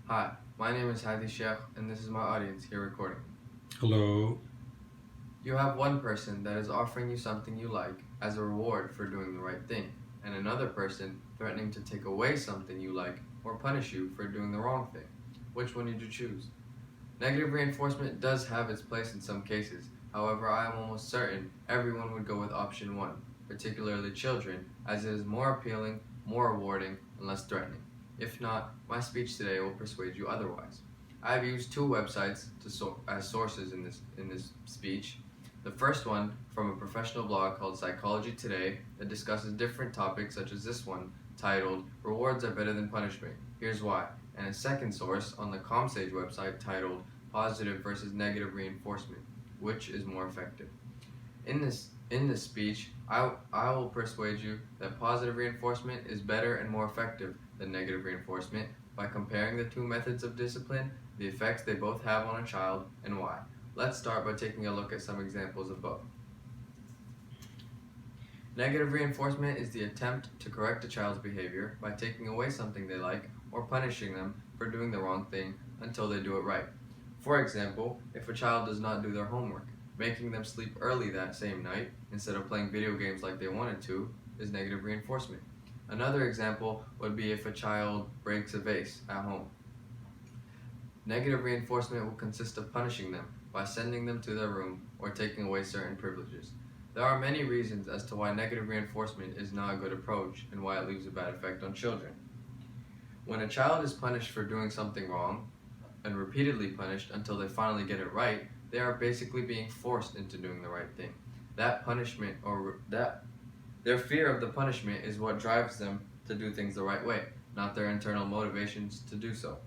Hi, my name is Hadi Sheikh, and this is my audience here recording. Hello. You have one person that is offering you something you like as a reward for doing the right thing, and another person threatening to take away something you like or punish you for doing the wrong thing. Which one did you choose? Negative reinforcement does have its place in some cases. However, I am almost certain everyone would go with option one, particularly children, as it is more appealing, more rewarding, and less threatening. If not, my speech today will persuade you otherwise. I have used two websites as sources in this speech. The first one from a professional blog called Psychology Today that discusses different topics such as this one titled "Rewards Are Better Than Punishment. Here's Why," and a second source on the ComSage website titled "Positive versus Negative Reinforcement, Which is More Effective." In this speech, I will persuade you that positive reinforcement is better and more effective than negative reinforcement by comparing the two methods of discipline, the effects they both have on a child, and why. Let's start by taking a look at some examples of both. Negative reinforcement is the attempt to correct a child's behavior by taking away something they like or punishing them for doing the wrong thing until they do it right. For example, if a child does not do their homework, making them sleep early that same night instead of playing video games like they wanted to is negative reinforcement. Another example would be if a child breaks a vase at home. Negative reinforcement will consist of punishing them by sending them to their room or taking away certain privileges. There are many reasons as to why negative reinforcement is not a good approach and why it leaves a bad effect on children. When a child is punished for doing something wrong, and repeatedly punished until they finally get it right, they are basically being forced into doing the right thing. Their fear of the punishment is what drives them to do things the right way, not their internal motivations to do so.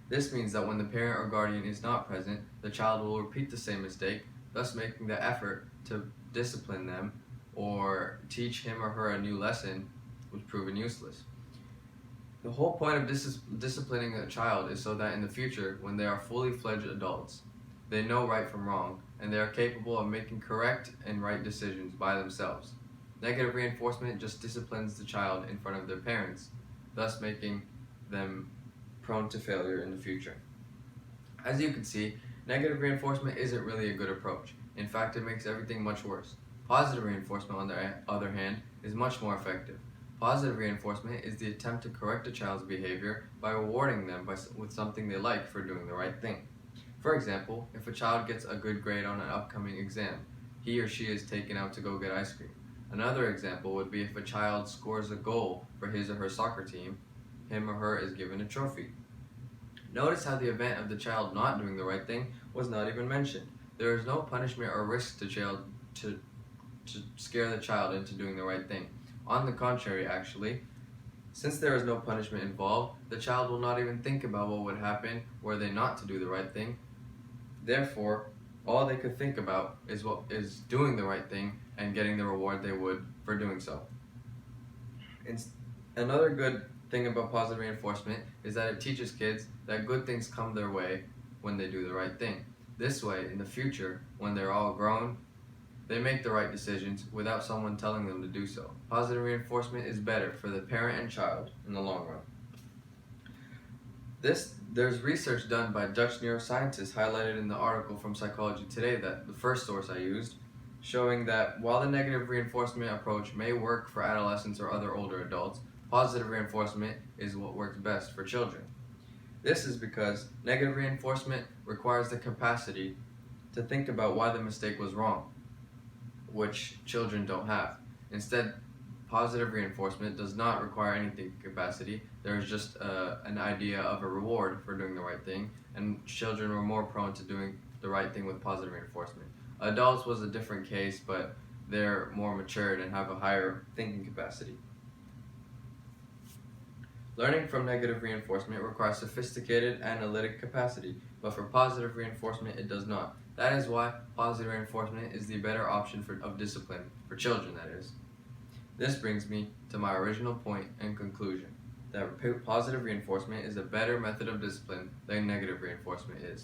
This means that when the parent or guardian is not present, the child will repeat the same mistake, thus making the effort to discipline them or teach him or her a new lesson was proven useless. The whole point of disciplining a child is so that in the future, when they are fully fledged adults, they know right from wrong, and they are capable of making correct and right decisions by themselves. Negative reinforcement just disciplines the child in front of their parents, thus making them prone to failure in the future. As you can see, negative reinforcement isn't really a good approach. In fact, it makes everything much worse. Positive reinforcement, on the other hand, is much more effective. Positive reinforcement is the attempt to correct a child's behavior by rewarding them with something they like for doing the right thing. For example, if a child gets a good grade on an upcoming exam, he or she is taken out to go get ice cream. Another example would be if a child scores a goal for his or her soccer team, him or her is given a trophy. Notice how the event of the child not doing the right thing was not even mentioned. There is no punishment or risk to scare the child into doing the right thing. On the contrary, actually, since there is no punishment involved, the child will not even think about what would happen were they not to do the right thing. Therefore, all they could think about is doing the right thing and getting the reward they would for doing so. Another good thing about positive reinforcement is that it teaches kids that good things come their way when they do the right thing. This way, in the future, when they're all grown, they make the right decisions without someone telling them to do so. Positive reinforcement is better for the parent and child in the long run. There's research done by Dutch neuroscientists highlighted in the article from Psychology Today, that the first source I used, showing that while the negative reinforcement approach may work for adolescents or other older adults, positive reinforcement is what works best for children. This is because negative reinforcement requires the capacity to think about why the mistake was wrong, which children don't have. Instead, positive reinforcement does not require any thinking capacity. There is just an idea of a reward for doing the right thing, and children were more prone to doing the right thing with positive reinforcement. Adults was a different case, but they're more matured and have a higher thinking capacity. Learning from negative reinforcement requires sophisticated analytic capacity, but for positive reinforcement it does not. That is why positive reinforcement is the better option of discipline, for children that is. This brings me to my original point and conclusion, that positive reinforcement is a better method of discipline than negative reinforcement is.